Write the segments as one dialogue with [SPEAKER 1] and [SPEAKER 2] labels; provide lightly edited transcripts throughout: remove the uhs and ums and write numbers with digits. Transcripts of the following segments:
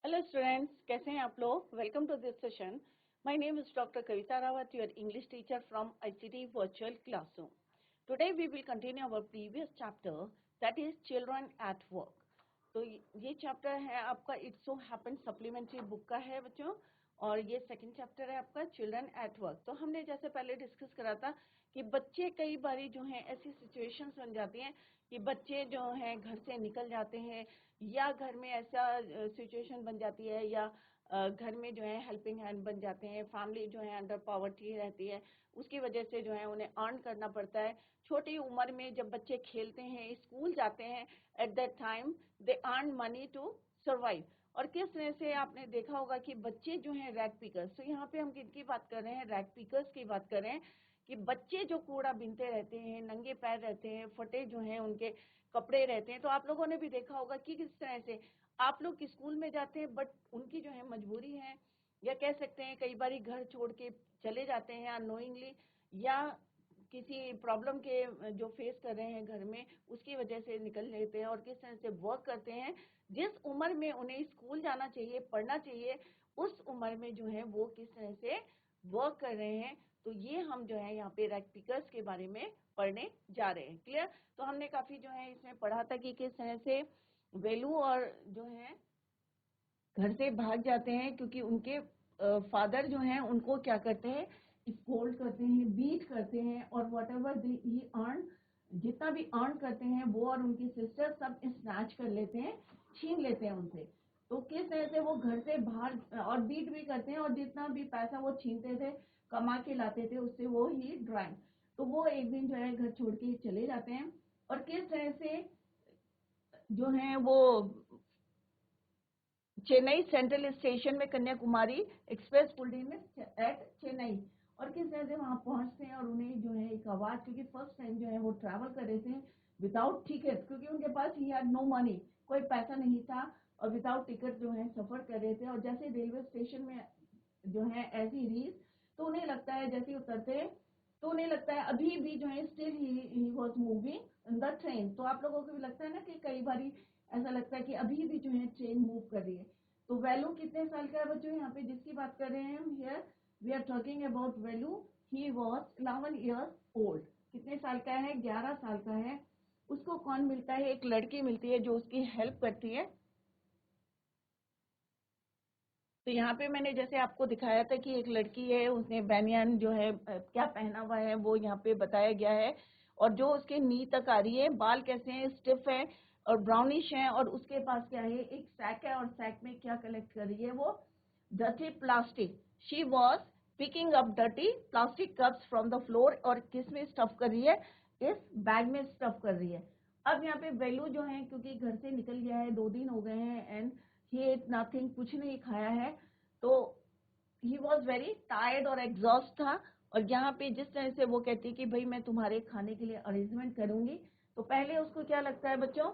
[SPEAKER 1] Hello students, कैसे हैं आप लोग? Welcome to this session. My name is Dr. Kavita Rawat, your English teacher from ICT Virtual Classroom. Today we will continue our previous chapter, that is Children at Work. तो ये chapter है आपका It So Happens supplementary book का है बच्चों, और ये second chapter है आपका चिल्ड्रन एट वर्क. तो हमने जैसे पहले डिस्कस करा था कि बच्चे कई बारी जो हैं ऐसी सिचुएशंस बन जाती हैं कि बच्चे जो हैं घर से निकल जाते हैं, या घर में ऐसा सिचुएशन बन जाती है, या घर में जो है हेल्पिंग हैंड बन जाते हैं, फैमिली जो है अंडर पॉवर्टी रहती है, उसकी वजह से जो है उन्हें अर्न करना पड़ता है. छोटी उम्र में जब बच्चे खेलते हैं, स्कूल जाते हैं, at that time they earn money to survive. और किस तरह से आपने देखा होगा कि बच्चे जो हैं रैग पिकर्स, तो यहाँ पे हम किनकी बात कर रहे हैं? रैग पिकर्स की बात कर रहे हैं कि बच्चे जो कूड़ा बीनते रहते हैं, नंगे पैर रहते हैं, फटे जो हैं उनके कपड़े रहते हैं. तो आप लोगों ने भी देखा होगा कि किस तरह से आप लोग स्कूल में जाते हैं, बट उनकी जो है मजबूरी है, या कह सकते हैं कई बार घर छोड़ के चले जाते हैं अननोइंगली, या किसी प्रॉब्लम के जो फेस कर रहे हैं घर में, उसकी वजह से निकल लेते हैं और किस तरह से वर्क करते हैं. जिस उम्र में उन्हें स्कूल जाना चाहिए, पढ़ना चाहिए, उस उम्र में जो है वो किस तरह से वर्क कर रहे हैं. तो ये हम जो है यहाँ पे रैग पिकर्स के बारे में पढ़ने जा रहे हैं. क्लियर? तो हमने काफी जो है इसमें पढ़ा था कि किस तरह से वेलू और जो है घर से भाग जाते हैं क्योंकि उनके फादर जो हैं उनको क्या करते हैं, स्कोल्ड करते हैं, बीट करते हैं, और वट एवर ही अर्न, जितना भी अर्न करते हैं वो और उनकी सिस्टर सब स्नैच कर लेते हैं, छीन लेते हैं उनसे. तो किस तरह से वो घर से बाहर और बीट भी करते हैं, और जितना भी पैसा वो छीनते थे, कमा के लाते थे, उससे वो ही ड्राइंग. तो वो एक दिन जो है घर छोड़ के चले जाते हैं, और किस तरह से जो है वो चेन्नई सेंट्रल स्टेशन में Kanyakumari express pulled in at Chennai, और किस तरह से वहां पहुंचते हैं, और उन्हें जो है एक आवाज, क्योंकि फर्स्ट टाइम जो है वो ट्रैवल कर रहे थे विदाउट टिकट, क्योंकि उनके पास ही हैड नो मनी, कोई पैसा नहीं था, और विदाउट टिकट जो है सफर कर रहे थे. और जैसे रेलवे स्टेशन में जो है ऐसी रीज, तो उन्हें लगता है जैसे उतरते, तो उन्हें लगता है अभी भी जो है still he was moving in the train. तो आप लोगों को भी लगता है ना कि कई बारी ऐसा लगता है कि अभी भी जो है ट्रेन मूव कर रही है. तो वेलू कितने साल का है बच्चों यहाँ पे जिसकी बात कर रहे हैं हम? Here we are talking about Velu. He was 11 years old. कितने साल का है? 11 साल का है. उसको कौन मिलता है? एक लड़की मिलती है जो उसकी हेल्प करती है. तो यहाँ पे मैंने जैसे आपको दिखाया था कि एक लड़की है, उसने बैनियन जो है क्या पहना हुआ है वो यहाँ पे बताया गया है, और जो उसके नी तक आ रही है, बाल कैसे हैं, स्टिफ है और ब्राउनिश है, और उसके पास क्या है, एक सैक है, और सैक में क्या कलेक्ट कर रही है वो? Dirty plastic. She was picking up dirty plastic cups from the floor, और किस में स्टफ कर रही है? इस बैग में स्टफ कर रही है. अब यहाँ पे वैल्यू जो है, क्योंकि घर से निकल गया है, 2 दिन हो गए हैं, एंड ही एट नथिंग, कुछ नहीं खाया है, तो ही वॉज वेरी टायर्ड और एग्जॉस्ट था. और यहाँ पे जिस तरह से वो कहती है कि भाई मैं तुम्हारे खाने के लिए अरेंजमेंट करूंगी, तो पहले उसको क्या लगता है बच्चों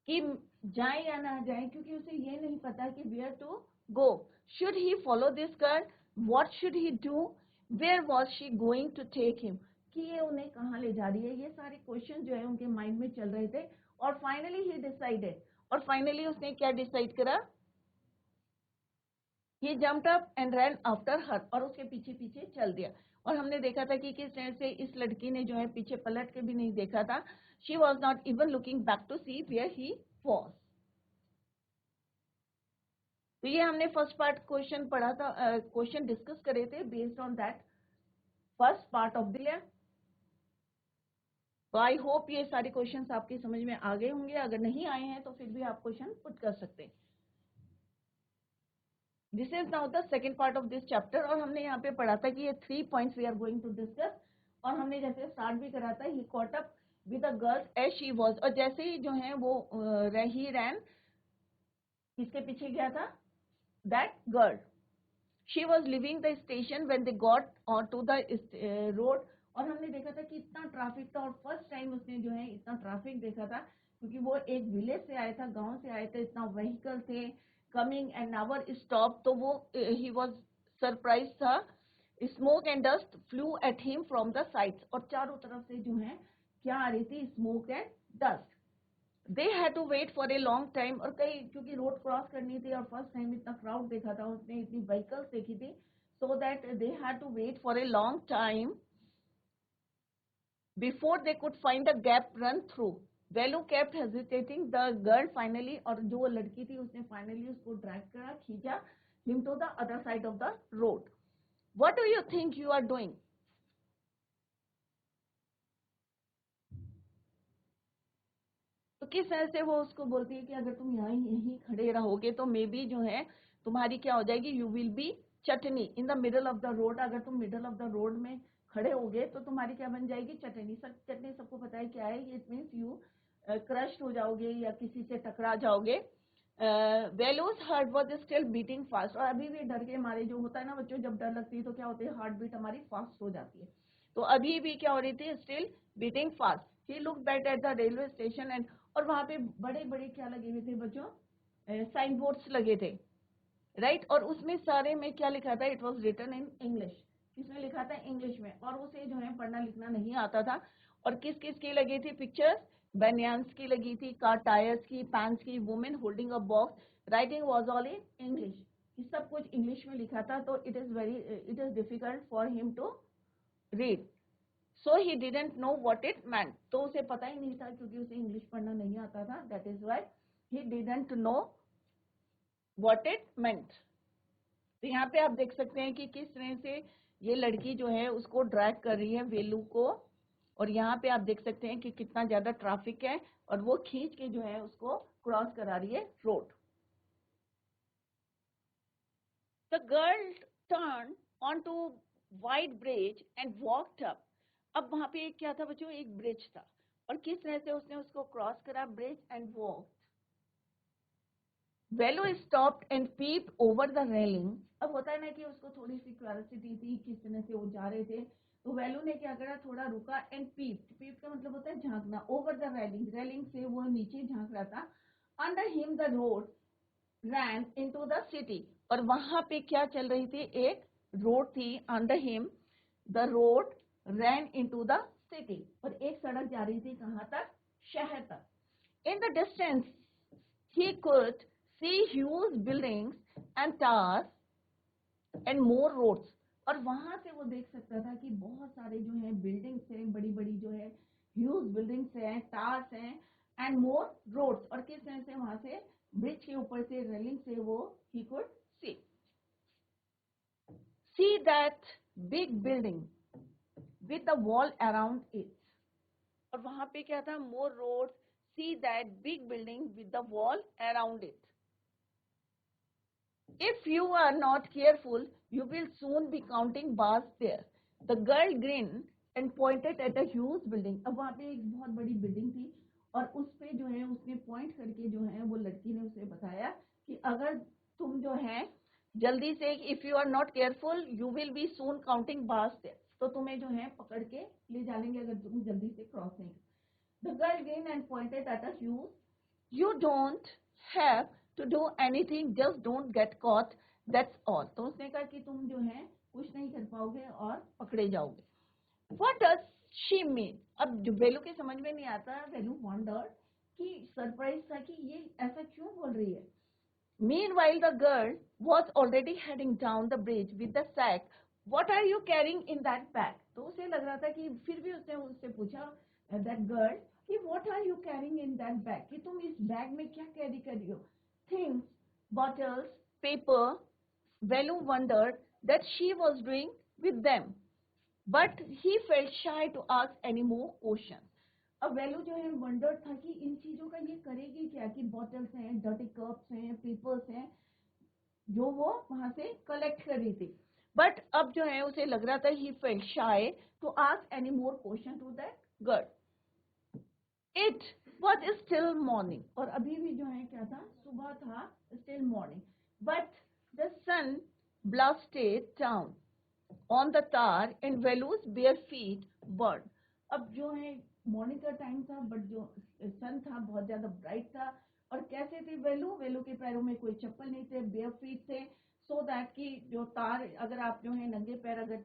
[SPEAKER 1] कि जाए या ना जाए, क्योंकि उसे ये नहीं पता कि where to go. Should he follow this girl? What should he do? Where was she going to take him? कि ये उन्हें कहाँ ले जा रही है, ये सारे क्वेश्चन जो है उनके माइंड में चल रहे थे. और फाइनली ही डिसाइडेड, और फाइनली उसने क्या डिसाइड करा? He jumped up and ran after her, और उसके पीछे पीछे चल दिया. और हमने देखा था कि किस तरह से इस लड़की ने जो है पीछे पलट के भी नहीं देखा था. She was not even looking back to see where he was. तो ये हमने फर्स्ट पार्ट क्वेश्चन पढ़ा था, क्वेश्चन डिस्कस करे थे based on that first part of the lesson. तो आई होप ये सारे क्वेश्चंस आपकी समझ में आ गए होंगे. अगर नहीं आए हैं तो फिर भी आप क्वेश्चन पुट कर सकते हैं. This is now the second part of this chapter, और हमने यहाँ पे पढ़ा था कि ये 3 points we are going to discuss. और हमने जैसे स्टार्ट भी करा था, he caught up with the girls as she was, और जैसे ही जो है वो ही रैन, किसके पीछे गया था? That girl. She was leaving the station when they got on to the road. और हमने देखा था कि इतना ट्रैफिक था, और फर्स्ट टाइम उसने जो है इतना ट्रैफिक देखा था, क्योंकि वो एक विलेज से आया था, गांव से आए थे, इतना व्हीकल थे कमिंग एंड नेवर स्टॉप. तो वो ही वॉज सरप्राइज था. Smoke and dust flu at him from the sides, और चारों तरफ से जो है क्या आ रही थी? Smoke and dust. They had to wait for a long time, और कई क्योंकि रोड क्रॉस करनी थी और फर्स्ट टाइम इतना क्राउड देखा था, उसने इतनी व्हीकल्स देखी थी, so that they had to wait for a long time before they could find a gap run through. Velu kept hesitating. The girl finally, और जो लड़की थी उसने finally उसको drag करा, खींचा him to the other side of the road. What do you think you are doing? तो किस तरह से वो उसको बोलती है कि अगर तुम यहाँ यहीं खड़े रहोगे तो मे बी जो है तुम्हारी क्या हो जाएगी, you will B chutney in the middle of the road. अगर तुम मिडल ऑफ द रोड में खड़े होगे तो तुम्हारी क्या बन जाएगी, चटनी। चटनी सबको पता है क्या है, इट मीन्स यू क्रश्ड हो जाओगे या किसी से टकरा जाओगे। वेलोस heart was still beating fast, और अभी भी डर के मारे, जो होता है ना बच्चों, जब डर लगती है तो क्या होती है, हार्ट बीट हमारी फास्ट हो जाती है। तो अभी भी क्या हो रही थी, still beating fast. He look back at the railway station and, और वहां पे बड़े बड़े क्या लगे हुए थे बच्चों, साइन बोर्ड्स लगे थे, राइट। और उसमें सारे में क्या लिखा था, it was written in English. किसमें लिखा था, इंग्लिश में, और उसे जो है पढ़ना लिखना नहीं आता था। और किस किस की लगी थी पिक्चर्स, बनियान्स की लगी थी, कार टायर्स की, पैंट्स की, women holding a box, writing was all in English. सब कुछ इंग्लिश में लिखा था, तो it is difficult for him to read, so he didn't know what it meant. तो उसे पता ही नहीं था क्योंकि उसे इंग्लिश पढ़ना नहीं आता था, that is why he didn't know what it meant. तो यहाँ पे आप देख सकते हैं कि किस तरह से ये लड़की जो है उसको ड्रैग कर रही है वेलू को, और यहाँ पे आप देख सकते हैं कि कितना ज्यादा ट्रैफिक है, और वो खींच के जो है उसको क्रॉस करा रही है road. The girl turn on to wide bridge and walked up. अब वहां पे क्या था बच्चों, एक ब्रिज था, और किस तरह से उसने उसको क्रॉस करा, ब्रिज एंड वॉक। वेलो stopped and peeped over the railing. अब होता है ना कि उसको थोड़ी सी क्यूरियोसिटी थी किस तरह से वो जा रहे थे, तो वेलो ने क्या करा, थोड़ा रुका, एंड पीप्ड, पीप का मतलब होता है झांकना, ओवर द रेलिंग, रेलिंग से वो नीचे झांक रहा था। Under him the road ran into the city, और वहां पे क्या चल रही थी, एक रोड थी, under him the road ran into the city, और एक सड़क जा रही थी कहां तक, शहर तक। In the distance he could see huge buildings and towers and more roads, और वहां से वो देख सकता था कि बहुत सारे जो है बिल्डिंग्स हैं, बड़ी बड़ी जो है ह्यूज बिल्डिंग्स हैं, टावर्स हैं, एंड मोर रोड्स, और किस तरह से वहां से ब्रिज के ऊपर से, रेलिंग से वो he could see that big building with the wall around it, और वहां पे क्या था, मोर roads, see that big building with the wall around it. If you are not careful, you will soon be counting bars there. The girl grinned and pointed at a huge building. अब वहाँ पे एक बहुत बड़ी building थी, और उस पे जो है उसने पॉइंट करके जो है वो लड़की ने उसे बताया कि अगर तुम जो है जल्दी से, if you are not careful you will be soon counting bars there, तो तुम्हें जो है पकड़ के ले जाएंगे अगर तुम जल्दी से क्रॉस नहीं। The girl grinned and pointed at a huge. You don't have to do anything, just don't get caught, that's all. तो उसने कहा कि तुम जो है कुछ नहीं कर पाओगे और पकड़े जाओगे। What does she mean? अब जो वेलू के समझ में नहीं आता, वेलू wondered कि सरप्राइज था कि ये ऐसा क्यों बोल रही है। Meanwhile, the girl was already heading down the bridge with the sack. What are you carrying in that bag? तो उसे लग रहा था कि फिर भी उसने उससे पूछा, that girl, कि what are you carrying in that bag? कि तुम इस बैग में क्या कैरी कर रही हो? Things, bottles, paper. Velu wondered that she was doing with them, but he felt shy to ask any more questions. अब वैल्यू जो है वंडर था कि इन चीजों का ये करेगी क्या, कि बॉटल्स हैं, डर्टी कप्स हैं, पेपर्स हैं, जो वो वहां से कलेक्ट कर रही थी। बट अब जो है उसे लग रहा था he felt shy to ask any more question to that girl. It was still morning, और अभी भी जो है क्या था, सुबह था, still morning, but the sun blasted down on the tar and Velu's bare feet burned. अब जो है मॉर्निंग का टाइम था, बट जो सन था बहुत ज्यादा ब्राइट था, और कैसे थे वेलू, वेलू के पैरों में कोई चप्पल नहीं थे, बेयर फीट थे, सो दैट की जो तार, अगर आप जो है नंगे पैर, अगर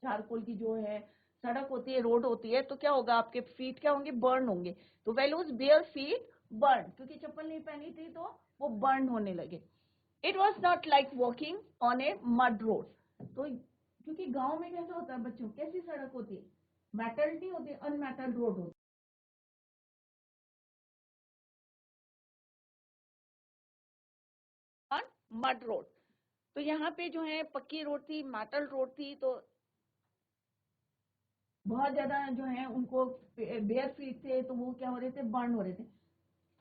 [SPEAKER 1] चारकोल की जो है सड़क होती है, रोड होती है, तो क्या होगा, आपके फीट क्या होंगे, बर्न होंगे। तो वेलूज बेयर फीट बर्न, क्योंकि चप्पल नहीं पहनी थी तो वो बर्न होने लगे। It was not like walking on A mud road. तो क्योंकि गांव में कैसा होता है बच्चों, कैसी सड़क होती है, मेटल नहीं होती, अनमेटल रोड होती है, मड रोड। तो यहाँ पे जो है पक्की रोड थी, मेटल रोड थी, तो बहुत ज्यादा जो है उनको बेयर फीट थे, तो वो क्या हो रहे थे, बर्न हो रहे थे।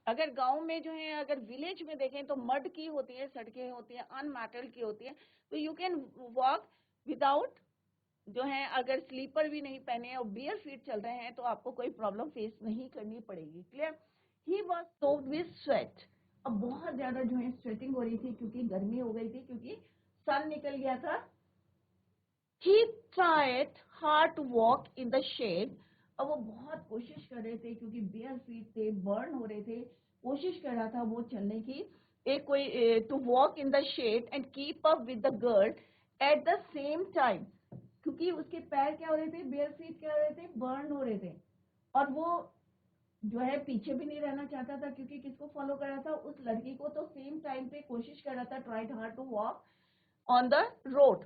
[SPEAKER 1] अगर गांव में जो है, अगर विलेज में देखें तो मड की होती है सड़कें, होती है अनमेटल की होती है, तो यू कैन वॉक विदाउट जो है, अगर स्लीपर भी नहीं पहने और बियर फीट चल रहे हैं तो आपको कोई प्रॉब्लम फेस नहीं करनी पड़ेगी। Clear? He was soaked with sweat. अब बहुत ज्यादा जो है स्वेटिंग हो रही थी, क्योंकि गर्मी हो गई थी, क्योंकि सन निकल गया था। He tried hard to walk in the shade. अब वो बहुत कोशिश कर रहे थे, क्योंकि बेयर फीट थे, बर्न हो रहे थे, कोशिश कर रहा था वो चलने की, एक कोई to walk in the shade and keep up with the girl at the same time, क्योंकि उसके पैर क्या हो रहे थे, बेयर फीट क्या हो रहे थे, बर्न हो रहे थे। और वो जो है पीछे भी नहीं रहना चाहता था, क्योंकि किसको फॉलो कर रहा था, उस लड़की को। तो सेम टाइम पे कोशिश कर रहा था, tried hard to walk on the road.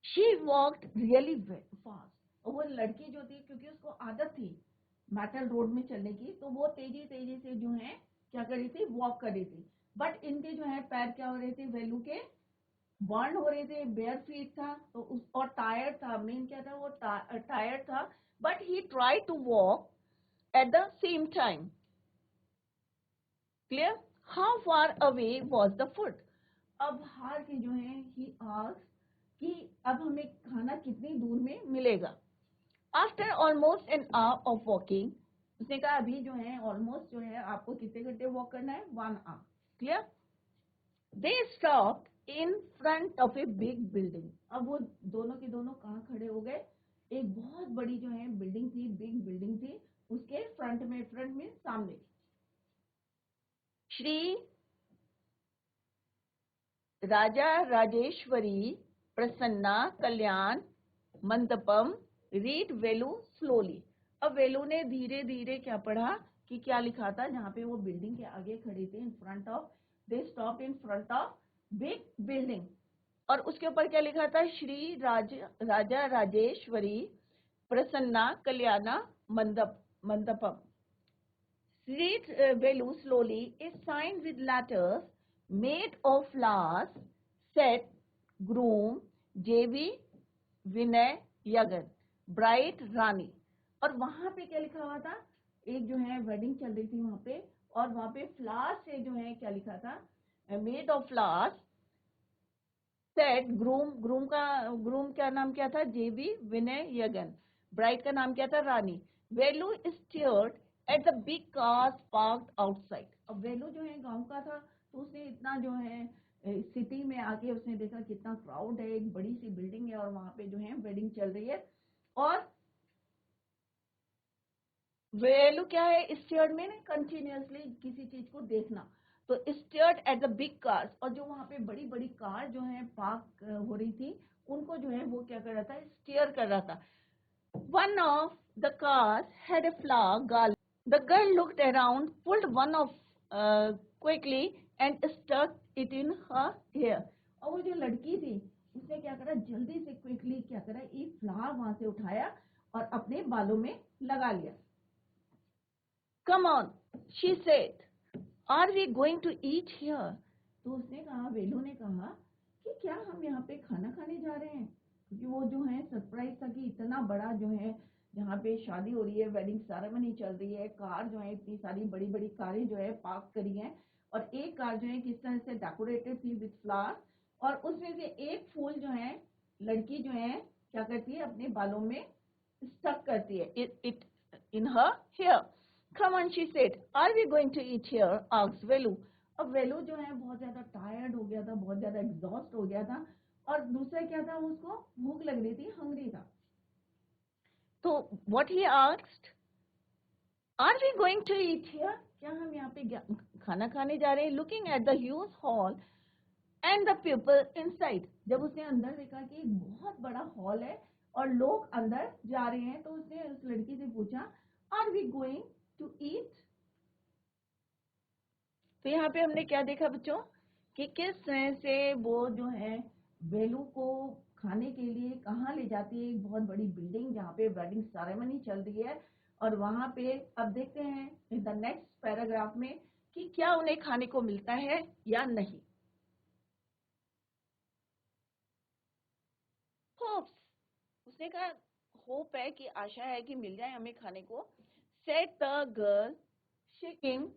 [SPEAKER 1] She walked really fast. और वो लड़की जो थी, क्योंकि उसको आदत थी मेटल रोड में चलने की, तो वो तेजी तेजी से जो है क्या कर रही थी, वॉक कर रही थी। बट इनके जो है पैर क्या हो रहे थे, वेलू के बर्न हो रहे थे, बेयर फीट था, तो उस और टायर्ड था, मेन क्या था, वो टायर्ड था। But he try to walk at the same time. Clear? How far away was the food? अब हार के जो है ही आस्क्ड कि अब हमें खाना कितनी दूर में मिलेगा। After almost an hour of walking, उसने कहा अभी जो है ऑलमोस्ट जो है आपको कितने घंटे वॉक करना है, 1 hour. Clear? They stopped in front of a big building. अब वो दोनों के दोनों कहाँ खड़े हो गए, एक बहुत बड़ी जो है बिल्डिंग थी, बिग बिल्डिंग थी, उसके फ्रंट में सामने। श्री राजा राजेश्वरी प्रसन्ना कल्याण मंडपम रीड वेलू स्लोली। अब वेलू ने धीरे धीरे क्या पढ़ा, कि क्या लिखा था, जहाँ पे वो बिल्डिंग के आगे खड़े थे, इन front of, they stop in front of big building. और उसके ऊपर क्या लिखा था, श्री राजा Rajeshwari Prasanna Kalyana Mandapam. Read Velu slowly is signed with letters made of flowers, set, groom, JV, Vinay, यगन, bright, रानी। और वहां पे क्या लिखा हुआ था, एक जो है वेडिंग चल रही थी वहां पे, और वहां पे फ्लावर्स से जो है क्या लिखा था, made of flowers, set, groom क्या नाम क्या था, जेबी, विनय, यगन। ब्राइड का नाम क्या था, Rani. Velu steered at the big cars parked outside. अब वेलू जो है गांव का था, तो उसने इतना जो है सिटी में आके उसने देखा कितना क्राउड है, एक बड़ी सी बिल्डिंग है और वहां पे जो है वेडिंग चल रही है। और वेलू क्या है, स्टीयर्ड में कंटिन्यूअसली किसी चीज को देखना, तो stared at the big cars, और जो वहां पे बड़ी बड़ी कार जो है पार्क हो रही थी, उनको जो है वो क्या कर रहा था, स्टेयर कर रहा था। One of the cars had a flower garland. The girl looked around, pulled one off quickly and stuck it in her hair. और वो जो लड़की थी, उसने क्या करा, जल्दी से क्विकली क्या करा, एक फ्लावर वहां से उठाया और अपने बालों में लगा लिया। Come on, she said, are we going to eat here? तो उसने कहा, वेलू ने कहा कि क्या हम यहाँ पे खाना खाने जा रहे हैं, क्योंकि वो जो है सरप्राइज था कि इतना बड़ा जो है जहाँ पे शादी हो रही है, वेडिंग सेरेमनी चल रही है, कार जो है इतनी सारी बड़ी बड़ी कारें जो है पार्क करी हैं, और एक कार जो है किस तरह से डेकोरेटेड थी विथ फ्लावर, और उसमें से एक फूल जो है लड़की जो है क्या करती है, अपने बालों में स्टक करती है, it in her hair. Come on, she said. Are we going to eat here? asked Velu. अब वेलू जो है बहुत ज्यादा टायर्ड हो गया था, बहुत ज्यादा एग्जॉस्ट हो गया था, और दूसरा क्या था, उसको भूख लग रही थी, हंग्री था। तो what he asked, are we going to eat here? क्या हम यहाँ पे खाना खाने जा रहे हैं? Looking at the huge hall and the people inside. जब उसने अंदर देखा कि एक बहुत बड़ा हॉल है और लोग अंदर जा रहे हैं, तो उसने उस लड़की से पूछा, are we going to eat? तो यहाँ पे हमने क्या देखा बच्चों कि किस तरह से वो जो है वेलू को खाने के लिए कहाँ ले जाती है, एक बहुत बड़ी बिल्डिंग जहाँ पे वेडिंग सेरेमनी चल रही है, और वहां पे अब देखते हैं इन द नेक्स्ट पैराग्राफ में कि क्या उन्हें खाने को मिलता है या नहीं। होप्स, उसने कहा होप है कि आशा है कि मिल जाए हमें खाने को। Said the girl shaking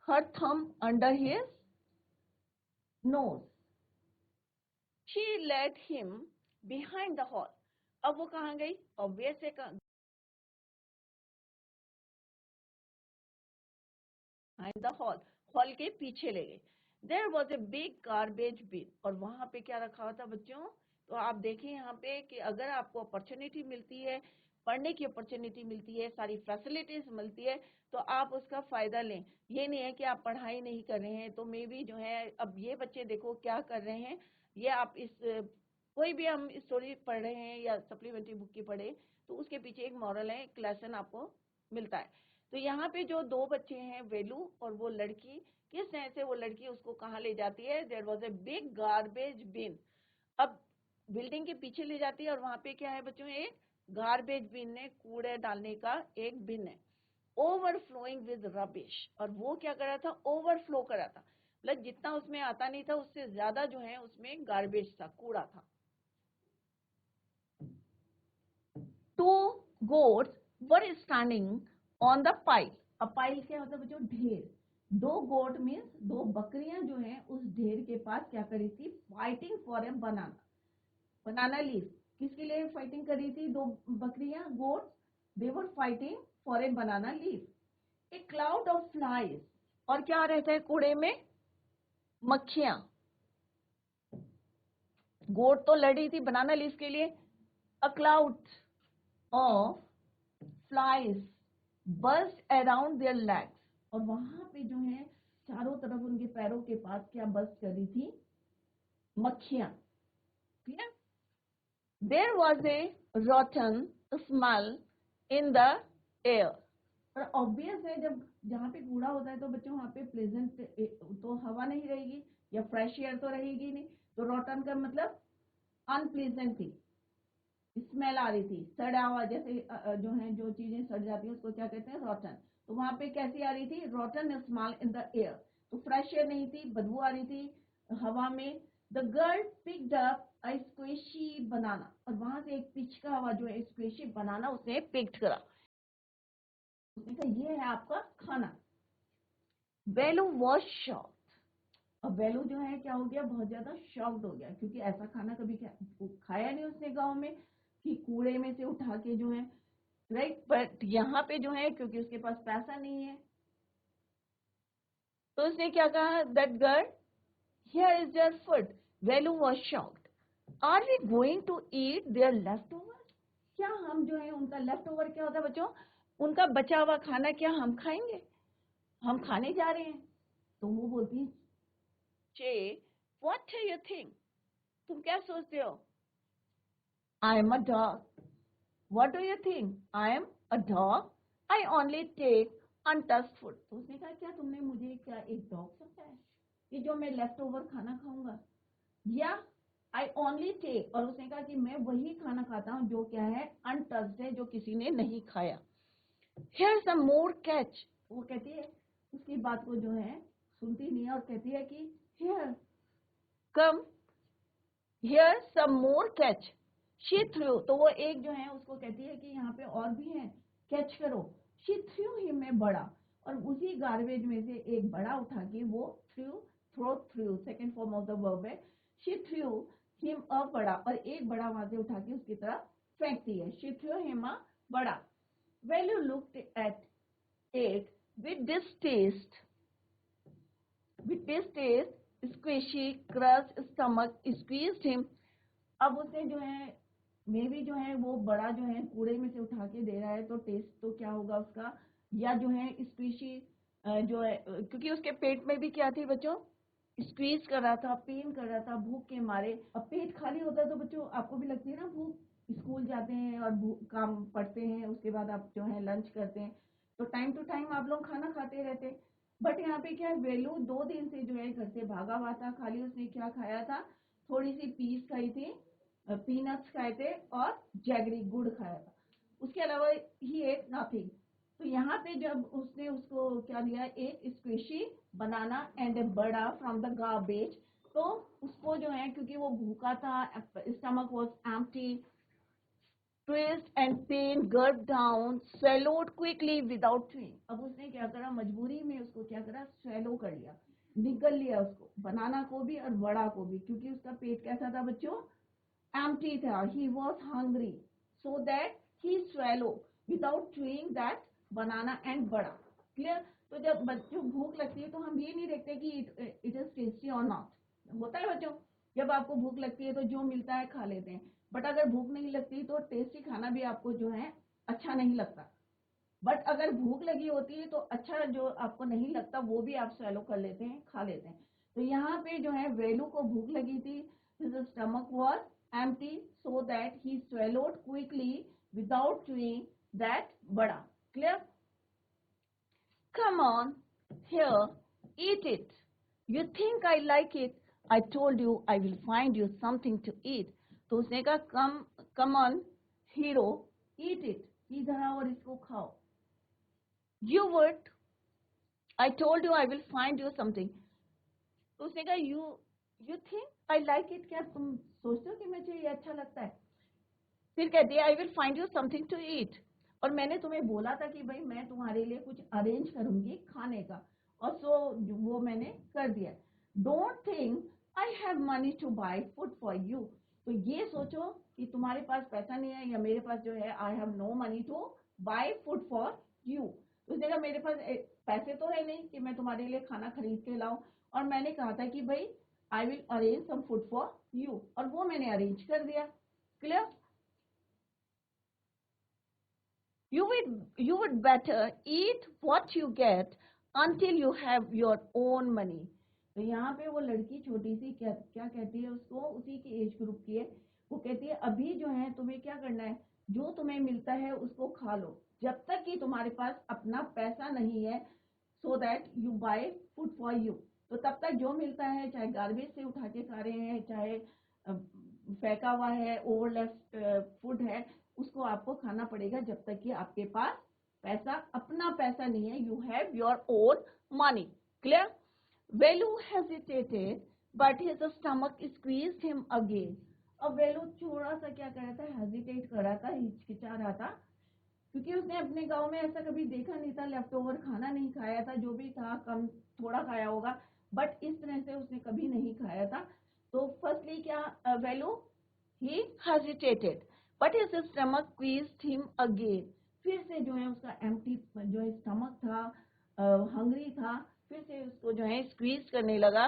[SPEAKER 1] her thumb under his nose, she led him behind the hall. अब वो कहाँ गई, ऑब्वियस है बिहाइंड द हॉल, हॉल के पीछे ले गए। There was a big garbage bin, और वहां पे क्या रखा हुआ था बच्चों, तो आप देखें यहाँ पे कि अगर आपको अपॉर्चुनिटी मिलती है, पढ़ने की अपॉर्चुनिटी मिलती है, सारी फैसिलिटीज मिलती है, तो आप उसका फायदा लें। ये नहीं है कि आप पढ़ाई नहीं कर रहे हैं तो मे भी जो है, अब ये बच्चे देखो क्या कर रहे हैं, ये आप इस कोई भी हम स्टोरी पढ़ रहे हैं या सप्लीमेंट्री बुक की पढ़े तो उसके पीछे एक मॉरल है, एक लेसन आपको मिलता है। तो यहाँ पे जो दो बच्चे हैं, वेलू और वो लड़की, किस तरह से वो लड़की उसको कहाँ ले जाती है, there was a big garbage bin. अब बिल्डिंग के पीछे ले जाती है और वहां पे क्या है बच्चों, एक गार्बेज बिन है, कूड़े डालने का एक बिन है, ओवरफ्लोइंग विद रबिश। और वो क्या कर रहा था, ओवरफ्लो कर रहा था, मतलब जितना उसमें आता नहीं था उससे ज्यादा जो है उसमें गार्बेज था, कूड़ा था। To goats were standing on the pile. अब पाइल क्या होता है बच्चों, ढेर। दो गोट मीन्स दो बकरियां जो हैं उस ढेर के पास क्या करी थी, fighting for a banana, banana leaf. किसके लिए फाइटिंग कर रही थी दो बकरियां, goat, they were fighting for a banana leaf. A cloud of flies, और क्या रहता है कूड़े में, मक्खियां। गोट तो लड़ी थी बनाना लीफ के लिए। A cloud of flies buzzed around their legs, और वहां पे जो है चारों तरफ उनके पैरों के पास क्या बस्ट कर रही थी, मक्खियां। Clear. There was a rotten smell in the air, और ऑब्वियस है जब जहाँ पे कूड़ा होता है तो बच्चों वहाँ पे प्लेजेंट तो हवा नहीं रहेगी या फ्रेश एयर तो रहेगी नहीं, तो रॉटन का मतलब अनप्लेजेंट थी, स्मेल आ रही थी, सड़ा हुआ, जैसे जो है जो चीजें सड़ जाती है उसको क्या कहते हैं, रॉटन। तो वहां पे कैसी आ रही थी, rotten smell in the air, तो फ्रेश एयर नहीं थी, बदबू आ रही थी हवा में। The girl picked up a squashy banana, और वहां से एक पिचका हुआ जो है स्क्वेशी बनाना उसने पिक्ड करा, उसने कहा ये है आपका खाना। वेलू वॉज शॉक्ड, अब वेलू जो है क्या हो गया, बहुत ज्यादा शॉक्ड हो गया, क्योंकि ऐसा खाना कभी खाया नहीं उसने गांव में कि कूड़े में से उठा के जो है, राइट। बट यहाँ पे जो है क्योंकि उसके पास पैसा नहीं है तो उसने क्या कहा, that girl here is their food. Velu was shocked, are we going to eat their leftover, क्या हम जो है उनका लेफ्ट ओवर क्या होता है बच्चों, उनका बचा हुआ खाना क्या हम खाएंगे, हम खाने जा रहे हैं। तो वो बोलती है, चे व्हाट डू यू थिंक, तुम क्या सोचते हो, I am a dog, what do you think, I am a dog, I only take untouched food. तो उसने कहा क्या तुमने मुझे क्या एक डॉग समझा है कि जो मैं लेफ्ट ओवर खाना खाऊंगा, या आई ओनली टेक, और उसने कहा कि मैं वही खाना खाता हूँ जो क्या है, अनटच्ड है, जो किसी ने नहीं खाया। हियर सम मोर कैच, वो कहती है उसकी बात को जो है सुनती नहीं है और कहती है कि here come here some more catch, she threw, तो वो एक जो है उसको कहती है कि यहाँ पे और भी है, कैच करो। शी थ्रू हिम में बड़ा, और उसी गार्बेज में से एक बड़ा उठा के वो through second form of the verb है, शी थ्रू हिम अ बड़ा, और एक बड़ा वहां से उठा के उसकी तरफ फेंकती है, शी थ्रू हिम अ बड़ा। Well you looked at it with distaste, with distaste, squishy, crushed stomach squeezed him। अब उसे जो है मे भी जो है वो बड़ा जो है कूड़े में से उठा के दे रहा है तो टेस्ट तो क्या होगा उसका, या जो है स्क्विशी जो है, क्योंकि उसके पेट में भी क्या थी बच्चों, स्क्वीज कर रहा था, पेन कर रहा था भूख के मारे। अब पेट खाली होता है तो बच्चों आपको भी लगती है ना भूख, स्कूल जाते हैं और काम पढ़ते हैं, उसके बाद आप जो है लंच करते हैं, तो टाइम टू टाइम आप लोग खाना खाते रहते हैं। बट यहाँ पे क्या है, वेलू 2 दिन से जो है घर से भागा हुआ था, खाली उसने क्या खाया था, थोड़ी सी पीस खाई थी, पीनट्स खाए थे और जैगरी गुड़ खाया था, उसके अलावा ही एट नथिंग। तो यहाँ पे जब उसने उसको क्या दिया, एक स्क्विशी बनाना एंड ए बड़ा फ्रॉम द गार्बेज, तो उसको जो है क्योंकि वो भूखा था, stomach was empty, twist and pain gulped down, swallowed quickly without chewing। अब उसने क्या करा, मजबूरी में उसको क्या करा, swallow कर लिया, निगल लिया उसको, बनाना को भी और बड़ा को भी, क्योंकि उसका पेट कैसा था बच्चों, empty था, he was hungry, so that he swallow without chewing that banana and बड़ा। क्लियर। तो जब बच्चों भूख लगती है तो हम ये नहीं देखते कि इट इज टेस्टी और नॉट, होता है बच्चों, जब आपको भूख लगती है तो जो मिलता है खा लेते हैं, बट अगर भूख नहीं लगती तो टेस्टी खाना भी आपको जो है अच्छा नहीं लगता। बट अगर भूख लगी होती है तो अच्छा जो आपको नहीं लगता वो भी आप swallow कर लेते हैं, खा लेते हैं। तो यहाँ पे जो है वेलू को भूख लगी थी, his stomach was empty, so that he swallowed quickly without chewing that bada। Clear? Come on, here, eat it. You think I like it? I told you I will find you something to eat। तो उसने कहा come on, hero, eat it। इधर आओ और इसको खाओ। You would, I told you I will find you something। तो उसने कहा you think I like it, क्या तुम सोचते हो कि मुझे ये अच्छा लगता है? फिर कहती है I will find you something to eat, और मैंने तुम्हें बोला था कि भाई मैं तुम्हारे लिए कुछ अरेंज करूंगी खाने का, और सो वो मैंने कर दिया। Don't think I have money to buy food for you। तो ये सोचो कि तुम्हारे पास पैसा नहीं है, या मेरे पास जो है I have no money to buy food for you। तो उसने कहा मेरे पास पैसे तो है नहीं कि मैं तुम्हारे लिए खाना खरीद के लाऊं, और मैंने कहा था कि भाई I will arrange some food for you, और वो मैंने अरेंज कर दिया। Clear? You would better eat what you get until you have your own money। तो यहाँ पे वो लड़की छोटी सी क्या क्या कहती है, उसको उसी की एज ग्रुप की है, वो कहती है अभी जो है तुम्हें क्या करना है, जो तुम्हें मिलता है उसको खा लो, जब तक कि तुम्हारे पास अपना पैसा नहीं है, so that you buy food for you. तो तब तक जो मिलता है, चाहे गार्बेज से उठा के खा रहे हैं, चाहे फेंका हुआ है, ओवर लेफ्ट फूड है, उसको आपको खाना पड़ेगा जब तक कि आपके पास पैसा, अपना पैसा नहीं है, you have your own money. Clear? Velu hesitated but his stomach squeezed him again. अब वेलू थोड़ा सा क्या कर रहा था, हेजिटेट कर रहा था, हिचकिचा रहा था, क्योंकि उसने अपने गांव में ऐसा कभी देखा नहीं था, लेफ्ट ओवर खाना नहीं खाया था, जो भी था कम थोड़ा खाया होगा, बट इस तरह से उसने कभी नहीं खाया था। तो फर्स्टली क्या, Velu he hesitated but his stomach squeezed him again. फिर से जो है उसका एम्प्टी जो है स्टमक था, हंग्री था, फिर से उसको जो है स्क्वीज करने लगा।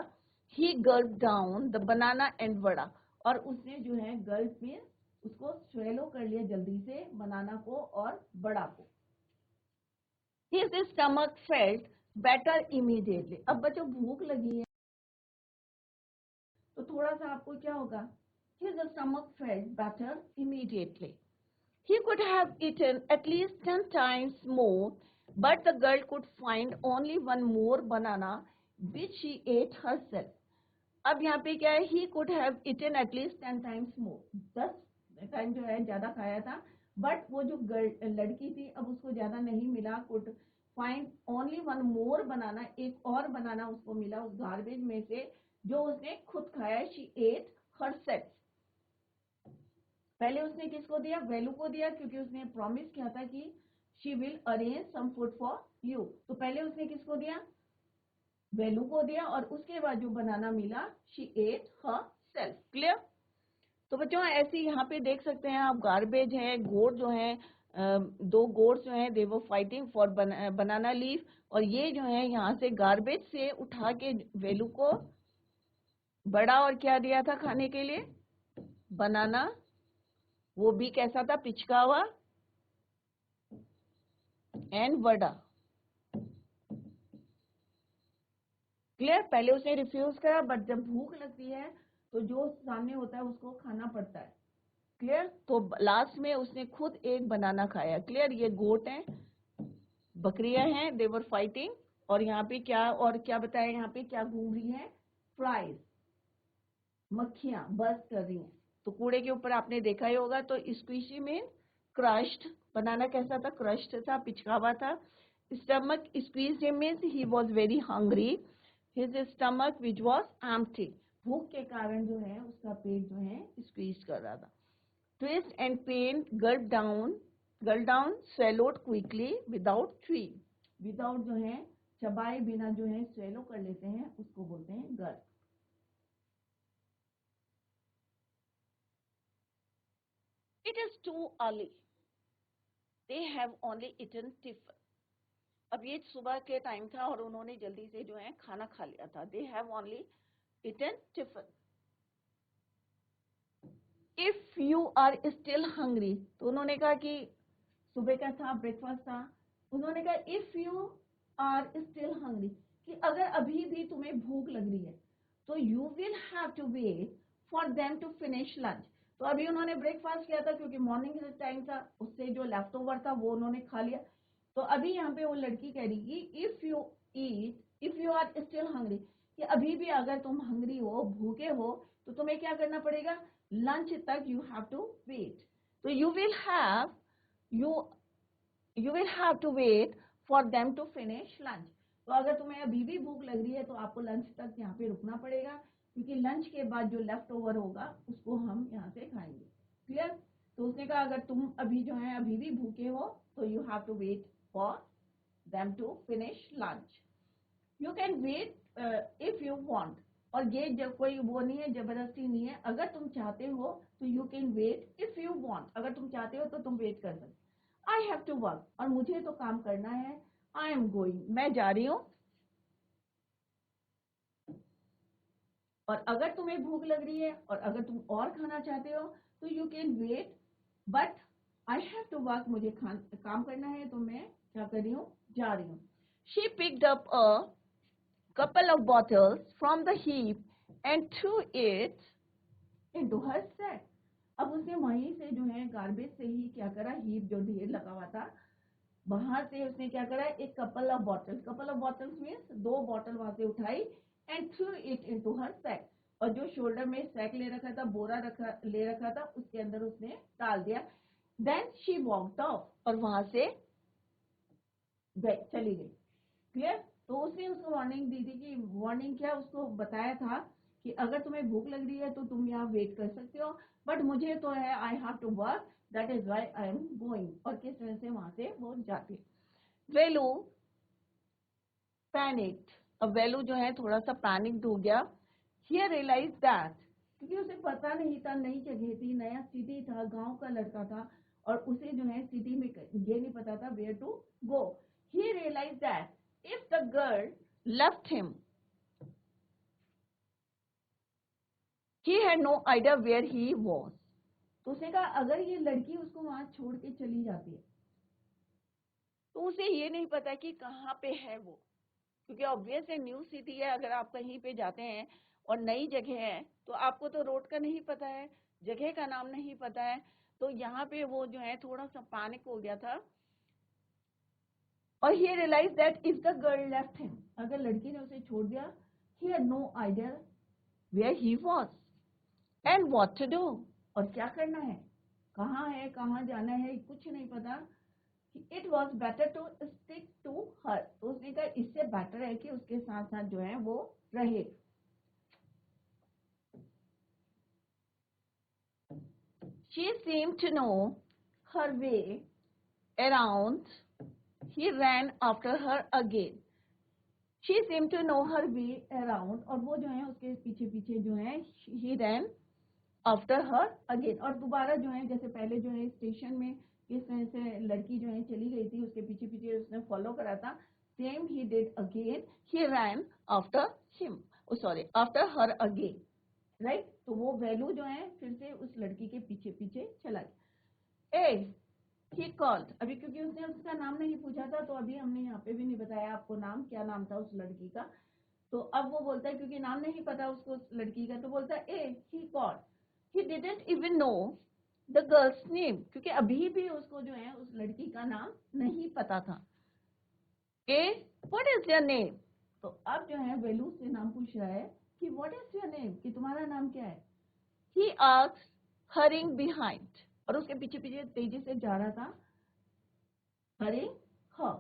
[SPEAKER 1] He gulp down the banana and vada, और उसने जो है गल्प में उसको स्वेलो कर लिया जल्दी से, बनाना को और बड़ा को। His stomach felt better immediately. अब बच्चों भूख लगी है तो थोड़ा सा आपको क्या होगा, his stomach felt better immediately। He could have eaten at least 10 times more, but the girl could find only one more banana, which she ate herself। अब यहाँ पे क्या है, he could have eaten at least 10 times more, 10 time जो है ज्यादा खाया था, बट वो जो लड़की थी अब उसको ज्यादा नहीं मिला, could find only one more banana, एक और बनाना उसको मिला उस गार्बेज में से जो उसने खुद खाया। she ate herself। पहले उसने किसको दिया, वेलू को दिया, क्योंकि उसने प्रॉमिस किया था कि she will arrange some food for you. तो पहले उसने किसको दिया, वेलू को दिया, और उसके बाद जो बनाना मिला she at her self. Clear? तो बच्चों ऐसे यहाँ पे देख सकते हैं आप, गार्बेज है, गोट जो है, दो गोट्स जो है they were fighting for banana leaf, और ये जो है यहाँ से गार्बेज से उठा के वेलू को बड़ा और क्या दिया था खाने के लिए, बनाना, वो भी कैसा था, पिचका हुआ, एंड वड़ा। क्लियर? पहले उसने रिफ्यूज करा, बट जब भूख लगती है तो जो सामने होता है उसको खाना पड़ता है। क्लियर? तो लास्ट में उसने खुद एक बनाना खाया। क्लियर? ये गोट है, बकरियां हैं, दे वर फाइटिंग, और यहाँ पे क्या, और क्या बताया, यहाँ पे क्या घूम रही है, फ्राइज, मक्खियां बस कर रही हैं। तो कूड़े के ऊपर आपने देखा ही होगा। तो स्क्विशी में क्रश्ड, बनाना कैसा था, क्रश्ड था, पिचका हुआ था। Stomach squeezed him means he was very hungry, his stomach which was empty, भूख के कारण जो है उसका पेट जो है स्क्वीज कर रहा था। Twist and pain, gulp down, swallowed quickly without chewing, without जो है चबाए बिना जो है स्वेलो कर लेते हैं, उसको बोलते हैं गल्प। It is too early. They have only eaten tiffin. अब ये सुबह के टाइम था और उन्होंने जल्दी से जो है खाना खा लिया था। They have only eaten tiffin. If you are still hungry, तो उन्होंने कहा कि सुबह का था, ब्रेकफास्ट था, उन्होंने कहा if you are still hungry, कि अगर अभी भी तुम्हें भूख लग रही है तो you will have to wait for them to finish lunch. तो अभी उन्होंने ब्रेकफास्ट किया था क्योंकि मॉर्निंग का टाइम था, उससे जो लेफ्ट ओवर था वो उन्होंने खा लिया। तो अभी यहाँ पे वो लड़की कह रही कि if you are still hungry, कि अभी भी अगर तुम हंग्री हो, भूखे हो, तो तुम्हें क्या करना पड़ेगा, लंच तक यू हैव टू वेट। तो you will have to wait for them to finish lunch. तो अगर तुम्हें अभी भी भूख लग रही है तो आपको लंच तक यहाँ पे रुकना पड़ेगा, क्योंकि लंच के बाद जो लेफ्ट ओवर होगा उसको हम यहाँ से खाएंगे। क्लियर? तो उसने कहा अगर तुम अभी जो है अभी भी भूखे हो तो you have to wait for them to finish lunch. You can wait if you want, और ये जब कोई वो नहीं है, जबरदस्ती नहीं है, अगर तुम चाहते हो तो you can wait if you want, अगर तुम चाहते हो तो तुम वेट कर सकते। आई हैव टू वर्क, और मुझे तो काम करना है। आई एम गोइंग, मैं जा रही हूँ। और अगर तुम्हें भूख लग रही है और अगर तुम और खाना चाहते हो तो you can wait, but I have to work, मुझे काम करना है, तो मैं क्या कर रही हूँ, जा रही हूँ। She picked up a couple of bottles from the heap and threw it into her sack. अब उसने वहीं से जो है गार्बेज से ही क्या करा, हीप जो ढेर लगा हुआ था वहां से उसने क्या करा, एक couple of bottles means 2 bottle वहां से उठाई and threw it into her sack, और जो शोल्डर में सैक ले रखा था, बोरा ले रखा था, उसके अंदर उसने डाल दिया। देन शी वॉकड ऑफ, और वहां से चली गई। क्लियर? तो उसने उसको वार्निंग दी थी, कि वार्निंग क्या, उसको बताया था कि अगर तुम्हें भूख लग रही है तो तुम यहाँ वेट कर सकते हो, बट मुझे तो है, I have to work, that is why I am going, और किस वजह से वहां से वो जाती। वेलू पैनिक्ड, अब वेलू जो है थोड़ा सा पैनिक्ड हो गया। ही रियलाइज दैट, क्योंकि उसे पता नहीं था, नई जगह थी, नया सिटी था, गांव का लड़का था, और उसे जो है सिटी में ये नहीं पता था where to go. He realise that if the girl left him, he had no idea where he was. तो उसने कहा अगर ये लड़की उसको वहां छोड़ के चली जाती है तो उसे ये नहीं पता कि कहाँ पे है वो, क्योंकि ऑब्वियस है न्यू सिटी है, अगर आप कहीं पे जाते हैं और नई जगह है तो आपको तो रोड का नहीं पता है, जगह का नाम नहीं पता है। तो यहाँ पे वो जो है थोड़ा सा पैनिक हो गया था। और he realized that if the girl left him, अगर लड़की ने उसे छोड़ दिया, he had no idea where he was and what to do, और क्या करना है, कहाँ जाना है, कुछ नहीं पता। It was better to stick to her, तो उसने कहा इससे बेटर है कि उसके साथ साथ जो है वो रहे। She seemed to know her way around. He ran after her again. She seemed to know her way around, और वो जो है उसके पीछे पीछे जो है he ran after her again, और दोबारा जो है जैसे पहले जो है स्टेशन में किस तरह से लड़की जो है चली गई थी, उसके पीछे पीछे उसने फॉलो करा था, same he did again, he ran after him, after her again, right? तो वो वैल्यू जो है फिर से उस लड़की के पीछे पीछे चला गया। He called, अभी क्योंकि उसने उसका नाम नहीं पूछा था तो अभी हमने यहाँ पे भी नहीं बताया आपको नाम, क्या नाम था उस लड़की का। तो अब वो बोलता है क्योंकि नाम नहीं पता उसको उस लड़की का, तो बोलता है he called, he didn't even know the girl's name, क्योंकि अभी भी उसको जो है उस लड़की का नाम नहीं पता था। What is your name? तो अब जो है वेलू से नाम पूछ रहा है कि व्हाट इज योर नेम, कि तुम्हारा नाम क्या है. ही आस्क्ड हरिंग बिहाइंड, और उसके पीछे पीछे तेजी से जा रहा था. Hurrying her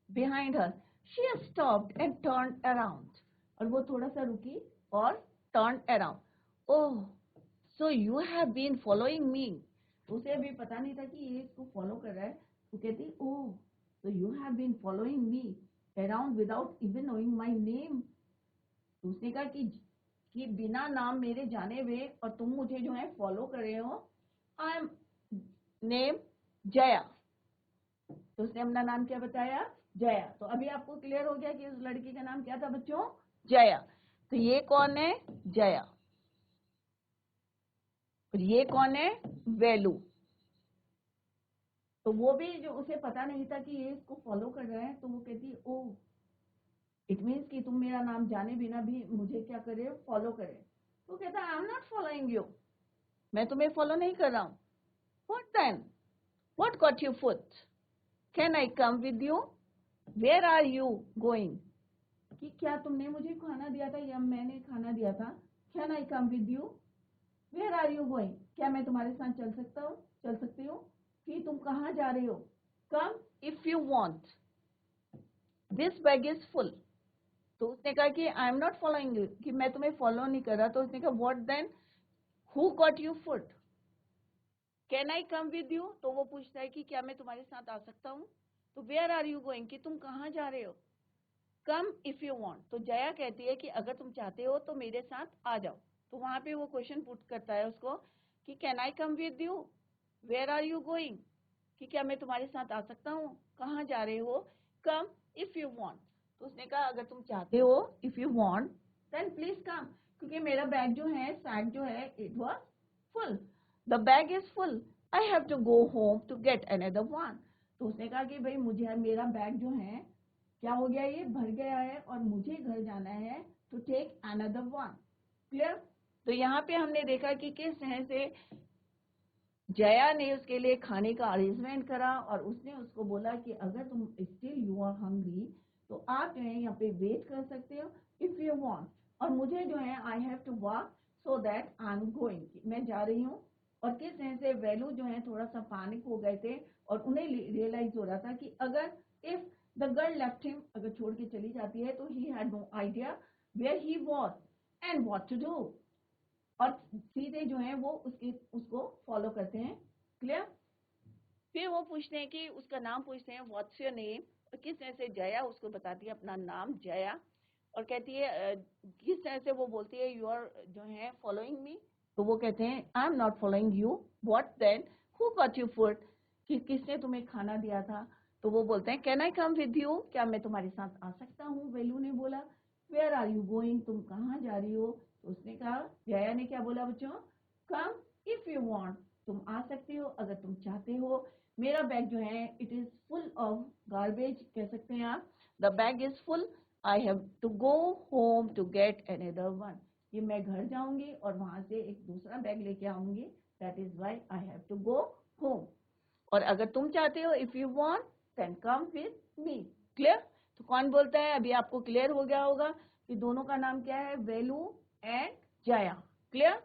[SPEAKER 1] behind her. She stopped and turned around. और वो थोड़ा सा रुकी और turned around. Oh, so you have been following me. उसे अभी पता नहीं था कि ये इसको फॉलो कर रहा है. वो कहती, oh, so you have been following me around without even knowing my name. तो उसने कहा कि बिना नाम मेरे जाने हुए और तुम मुझे जो है फॉलो कर रहे हो. I M name Jaya. तो उसने अपना नाम क्या बताया? जया. तो अभी आपको क्लियर हो गया कि उस लड़की का नाम क्या था बच्चों? जया. तो ये कौन है? जया. और ये कौन है? वेलू. तो वो भी जो उसे पता नहीं था कि ये इसको फॉलो कर रहा है, तो वो कहती ओ इट मीन्स कि तुम मेरा नाम जाने बिना भी मुझे क्या करे? फॉलो करे. तो कहता I am not following you. मैं तुम्हें फॉलो नहीं कर रहा हूँ. What then? What got you food? Can I come with you? Where are you going? कि क्या तुमने मुझे खाना दिया था या मैंने खाना दिया था? Can I come with you? Where are you going? क्या मैं तुम्हारे साथ चल सकती हूँ? कि तुम कहाँ जा रहे हो? Come if you want. This bag is full. तो उसने कहा कि आई एम नॉट फॉलोइंग यू, कि मैं तुम्हें फॉलो नहीं कर रहा. तो उसने कहा what then? Who got you food? Can I come with you? तो वो पूछता है कि क्या मैं तुम्हारे साथ आ सकता हूँ? तो वेयर आर यू गोइंग? कि तुम कहाँ जा रहे हो? Come if you want. तो जया कहती है कि अगर तुम चाहते हो तो मेरे साथ आ जाओ. तो वहां पे वो क्वेश्चन पुट करता है उसको कि can I come with you? Where are you going? कि क्या मैं तुम्हारे साथ आ सकता हूँ? कहाँ जा रहे हो? Come if you want. तो उसने कहा अगर तुम चाहते हो, if you want, then please come. क्योंकि मेरा बैग जो है, सैक जो है, it was full. The bag is full. I have to go home to get another one. तो उसने कहा कि भाई मुझे मेरा बैग जो है क्या हो गया, ये भर गया है और मुझे घर जाना है. To take another one. Clear? तो यहाँ पे हमने देखा कि किस तरह से जया ने उसके लिए खाने का अरेंजमेंट करा और उसने उसको बोला कि अगर तुम स्टिल यू आर हंग्री तो आप जो है यहाँ पे वेट कर सकते हो इफ यू वांट. और मुझे जो है I have to walk so that I am going, मैं जा रही हूँ. और किस तरह से वैल्यू जो है थोड़ा सा पैनिक हो गए थे और उन्हें रियलाइज हो रहा था कि अगर if the girl left him, अगर छोड़ के चली जाती है तो he had no idea where he was and what to do. और सीधे जो है वो उसको फॉलो करते हैं. क्लियर? फिर वो पूछते हैं कि उसका नाम पूछते हैं व्हाट्स योर नेम. और किस तरह से जया उसको बताती है अपना नाम जया. और कहती है किस तरह से वो बोलती है यू आर जो है फॉलोइंग मी. तो वो कहते हैं I am not following you. What then? Who got you food? कि किसने तुम्हें खाना दिया था? तो वो बोलते हैं can I come with you? क्या मैं तुम्हारे साथ आ सकता हूँ? वेलू ने बोला. Where are you going? तुम कहाँ जा रही हो? तो उसने कहा, जया ने क्या बोला बच्चों? कम इफ यू वांट. तुम आ सकते हो अगर तुम चाहते हो. मेरा बैग जो है it is full of garbage, कह सकते हैं आप. The bag is full. I have to go home to get another one. कि मैं घर जाऊंगी और वहां से एक दूसरा बैग लेके आऊंगी. That is why I have to go home. और अगर तुम चाहते हो if you want then come with me. Clear? तो कौन बोलता है? अभी आपको क्लियर हो गया होगा कि दोनों का नाम क्या है? वेलू एंड जया. क्लियर?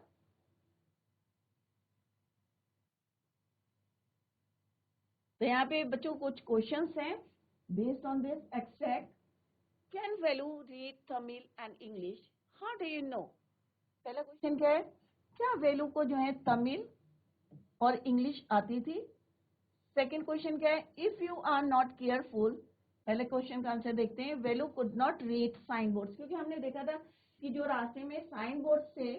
[SPEAKER 1] तो यहाँ पे बच्चों कुछ क्वेश्चंस हैं based on this extract. Can Velu read Tamil and English? How do you know? पहला क्वेश्चन क्या है? क्या वेलू को जो है तमिल और इंग्लिश आती थी? सेकेंड क्वेश्चन क्या है? If you are not careful. पहले क्वेश्चन का आंसर देखते हैं. Velu could not read sign boards. क्योंकि हमने देखा था कि जो रास्ते में साइन बोर्ड थे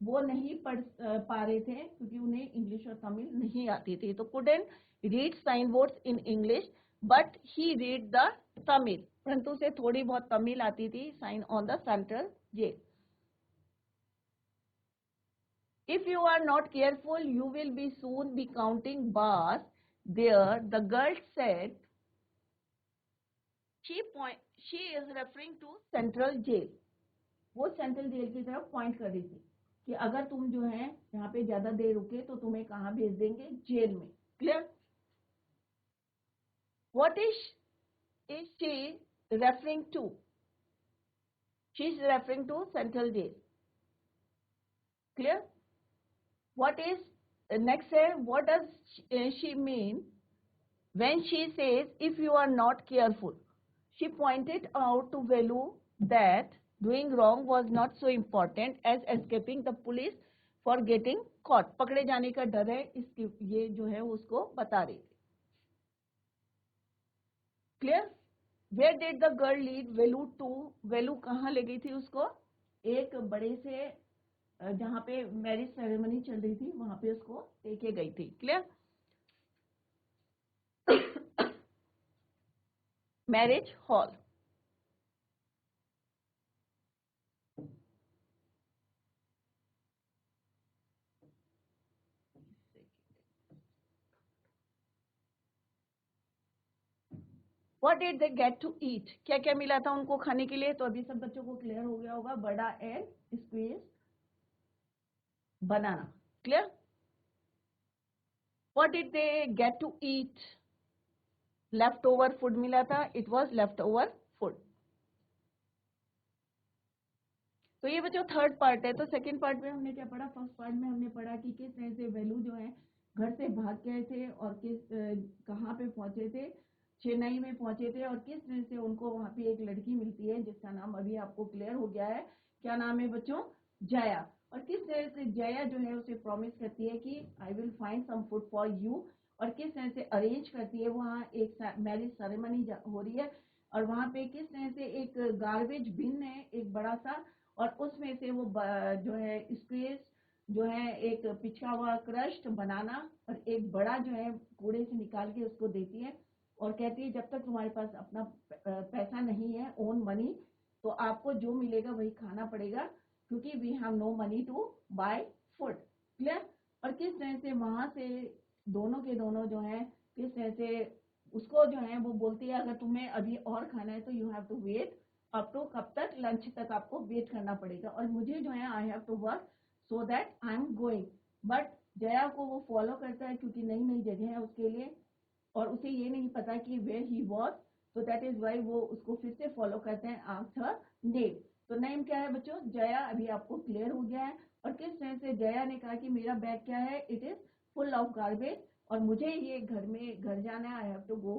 [SPEAKER 1] वो नहीं पढ़ पा रहे थे क्योंकि उन्हें इंग्लिश और तमिल नहीं आती थी. तो couldn't read sign boards in English but he read the Tamil. परंतु उसे थोड़ी बहुत तमिल आती थी. Sign on the central J. If you are not careful, you will be soon be counting bars. There, the girl said. She is referring to central jail. वो central jail की तरफ point कर रही थी कि अगर तुम जो है यहाँ पे ज्यादा देर रुके तो तुम्हें कहाँ भेज देंगे? जेल में. Clear? What is she referring to? She is referring to Central Jail. Clear? What is next? What does she mean when she says, if you are not careful? She pointed out to Velu that doing wrong was not so important as escaping the police for getting caught. पकड़े जाने का डर है, इसकी ये जो है उसको बता रही थी. Clear? Where did the girl lead Velu to? Velu कहाँ ले गई थी उसको? एक बड़े से जहाँ पे मैरिज सेरेमनी चल रही थी वहां पे उसको लेके गई थी. Clear? Marriage hall. What did they get to eat? क्या क्या मिला था उनको खाने के लिए? तो अभी सब बच्चों को क्लियर हो गया होगा. बड़ा and squeeze banana. Clear? What did they get to eat? Left over food मिला था. It was left over food. तो ये बच्चों थर्ड पार्ट है. तो सेकंड पार्ट में हमने क्या पढ़ा? फर्स्ट पार्ट में हमने पढ़ा कि किस तरह से वेलू जो है घर से भाग गए थे और कहाँ पे पहुंचे थे. चेन्नई में पहुंचे थे और किस तरह से उनको वहां पे एक लड़की मिलती है जिसका नाम अभी आपको क्लियर हो गया है. क्या नाम है बच्चों? जया. और किस तरह से जया जो है उसे प्रॉमिस करती है कि I will find some food for you. और किस तरह से अरेंज करती है. वहाँ एक मैरिज सेरेमनी हो रही है और वहाँ पे किस तरह से एक गार्बेज बिन है एक बड़ा सा और उसमें से वो जो है स्क्वेज जो है एक पिछड़ा हुआ क्रश्ड बनाना और एक बड़ा जो है कूड़े से निकाल के उसको देती है और कहती है जब तक तुम्हारे पास अपना पैसा नहीं है ओन मनी तो आपको जो मिलेगा वही खाना पड़ेगा क्योंकि we have no money to buy food. Clear? और किस तरह से वहां से दोनों के दोनों जो है किस तरह से उसको जो है वो बोलती है अगर तुम्हें अभी और खाना है तो you have to wait up to कब तक लंच तक आपको वेट करना पड़ेगा और मुझे जो है I have to work so that I am going. But Jaya को वो फॉलो करता है क्योंकि नई नई जगह है उसके लिए और उसे ये नहीं पता कि वेयर ही वॉज. तो दैट इज वाई वो उसको फिर से फॉलो करते हैं आफ्टर नेम. तो नेम क्या है बच्चों? जया. अभी आपको क्लियर हो गया है. और किस तरह से जया ने कहा कि मेरा बैग क्या है? It is full of garbage और मुझे ये घर जाना है. I have to go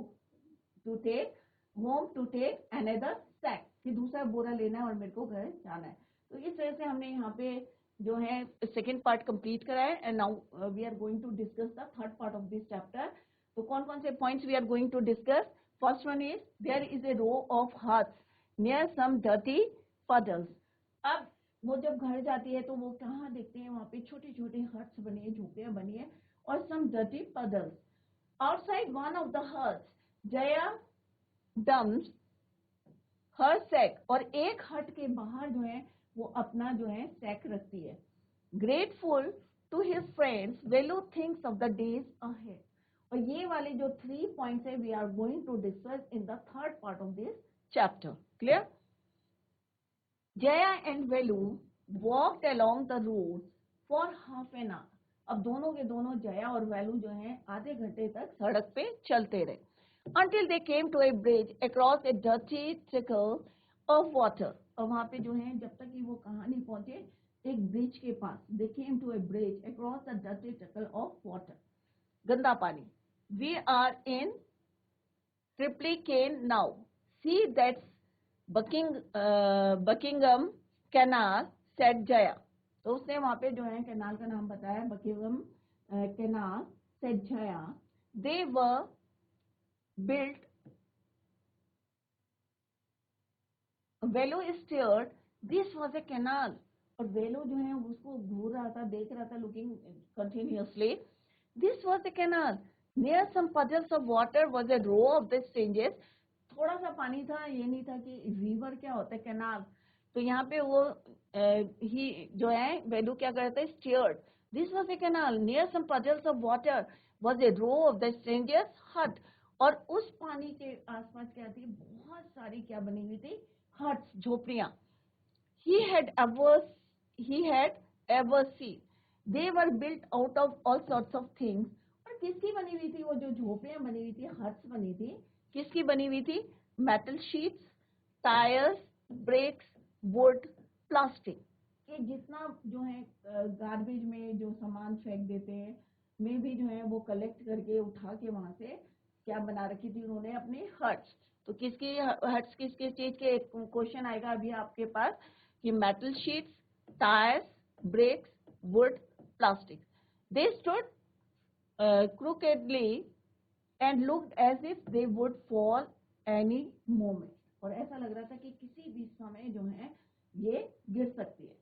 [SPEAKER 1] to take home to take another sack. कि दूसरा बोरा लेना है और मेरे को घर जाना है. तो इस तरह से हमने यहाँ पे जो है सेकेंड पार्ट कंप्लीट करा है and now we are going to discuss the third part of this chapter. तो कौन कौन से points we are going to discuss? First one is there is a row of huts near some dirty puddles. अब वो जब घर जाती है तो वो कहाँ देखते हैं? वहां पे छोटे छोटे हट्स बने हैं, झोपड़ियां बनी है और सम dirty puddles. Outside one of the huts, Jaya dumps her sack. और एक हट के बाहर जो है वो अपना जो है सैक रखती है. Grateful to his friends, Velu thinks of the days ahead. और ये वाले जो 3 points है we are going to discuss in the third part of this chapter. Clear? Jaya and Velu walked along the road for half an hour. अब दोनों के दोनों जया और वेलू जो है आधे घंटे तक सड़क पे चलते रहे. Until they came to a bridge across a dirty trickle of water. और वहां पे जो है जब तक कि वो कहाँ नहीं पहुंचे एक ब्रिज के पास. They came to a bridge across a dirty trickle of water. गंदा पानी. We are in Triplicane now. See that's Buckingham Canal, said Jaya. तो उसने वहां पे जो है कैनाल का नाम बताया Buckingham canal. said Jaya. They were built. Velu stared. This was a canal. और वेलो जो है उसको घूर रहा था, देख रहा था, looking continuously. This was a canal. Near some puddles of water was a row of the strangers. थोड़ा सा पानी था, ये नहीं था कि रिवर क्या होता है कैनाल. तो यहाँ पे वो ही जो है वेलू क्या करता है? Stared. This was a canal. Near some puddles of water was a row of the strangers hut. और उस पानी के आसपास क्या थी? बहुत सारी क्या बनी हुई थी? हट्स, झोपड़ियां. He had ever seen. They were built out of all sorts of things. और किसकी बनी हुई थी वो जो झोपड़ियां बनी हुई थी, हट्स बनी थी? किसकी बनी हुई थी? Metal sheets, tyres, bricks, wood, plastic. ये जितना जो है गार्बेज में जो सामान फेंक देते हैं में भी जो है वो कलेक्ट करके उठा के वहां से क्या बना रखी थी उन्होंने, अपनी हट्स। तो किसकी हट्स, किसके चीज के, एक क्वेश्चन आएगा अभी आपके पास कि metal sheets, tyres, bricks, wood, plastic. They stood crookedly and looked as if they would fall any moment. और ऐसा लग रहा था कि किसी भी समय जो है ये गिर सकती है।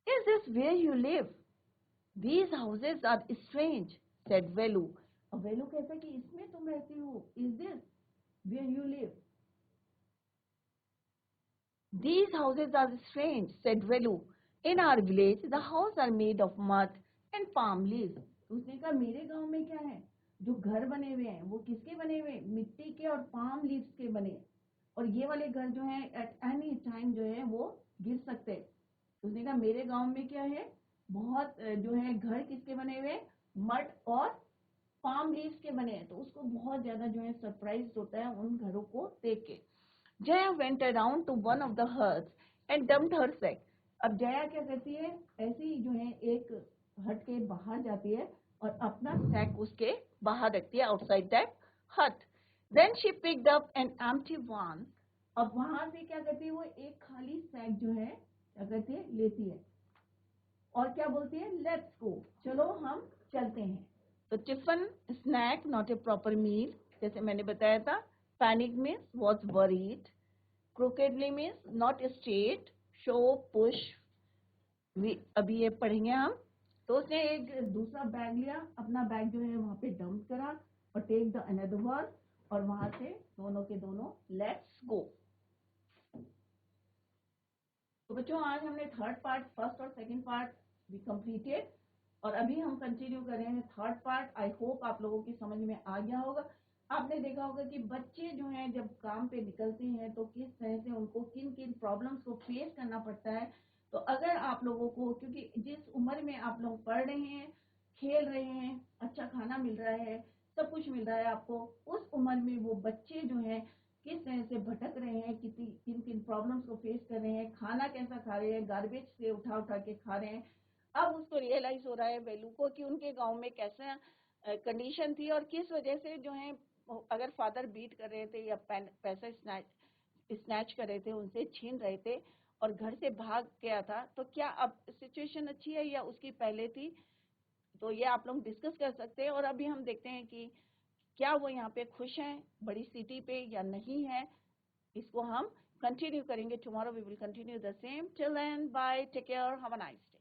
[SPEAKER 1] Is this where you live? These houses are strange, said Velu. और वेलू कहता है कि इसमें तुम रहती हो। Is this where you live? These houses are strange, said Velu. In our village, the houses are made of mud and palm leaves. उसने कहा मेरे गांव में क्या है, जो घर बने हुए हैं वो किसके बने हुए हैं, मिट्टी के और पाम लीव्स के बने, और ये वाले घर जो है एट एनी टाइम जो है वो गिर सकते हैं। उसने कहा मेरे गांव में क्या है, बहुत जो है घर किसके बने हुए, मड और पाम लीव्स के बने हैं। तो उसको बहुत ज्यादा जो है सरप्राइज होता है उन घरों को देख के। Jaya went around to one of the huts and dumped her sack. अब जया क्या करती है, ऐसे ही जो है एक हट के बाहर जाती है और अपना सैक उसके बाहर रखती है, outside that hut. Then she picked up an empty one. अब वहां से क्या करती है, वो एक खाली सैक जो है क्या करती है, लेती है और क्या बोलती है, लेट्स गो, चलो हम चलते हैं। तो tiffin, snack, not a proper meal, जैसे मैंने बताया था। Panic means was worried, crookedly means not straight, shove, push, अभी ये पढ़ेंगे हम। तो उसने एक दूसरा बैग लिया, अपना बैग जो है वहां पे डंप करा और टेक द अनदर वन, और वहां से दोनों के दोनों लेट्स गो। तो बच्चों आज हमने थर्ड पार्ट, फर्स्ट और सेकंड पार्ट भी कंप्लीटेड, और अभी हम कंटिन्यू कर रहे हैं थर्ड पार्ट। आई होप आप लोगों की समझ में आ गया होगा। आपने देखा होगा कि बच्चे जो हैं जब काम पे निकलते हैं तो किस तरह से उनको किन किन प्रॉब्लम्स को फेस करना पड़ता है। तो अगर आप लोगों को, क्योंकि जिस उम्र में आप लोग पढ़ रहे हैं, खेल रहे हैं, अच्छा खाना मिल रहा है, सब कुछ मिल रहा है आपको, उस उम्र में वो बच्चे जो हैं किस तरह से भटक रहे हैं, किन किन प्रॉब्लम्स को फेस कर रहे हैं, खाना कैसा खा रहे हैं, गार्बेज से उठा उठा के खा रहे हैं। अब उसको रियलाइज हो रहा है वेलू को कि उनके गांव में कैसा कंडीशन थी और किस वजह से जो है, अगर फादर बीट कर रहे थे या पैसा स्नैच कर रहे थे, उनसे छीन रहे थे और घर से भाग गया था, तो क्या अब सिचुएशन अच्छी है या उसकी पहले थी। तो ये आप लोग डिस्कस कर सकते हैं। और अभी हम देखते हैं कि क्या वो यहाँ पे खुश हैं बड़ी सिटी पे या नहीं है। इसको हम कंटिन्यू करेंगे tomorrow. We will continue the same. Till then bye, take care, have a nice day.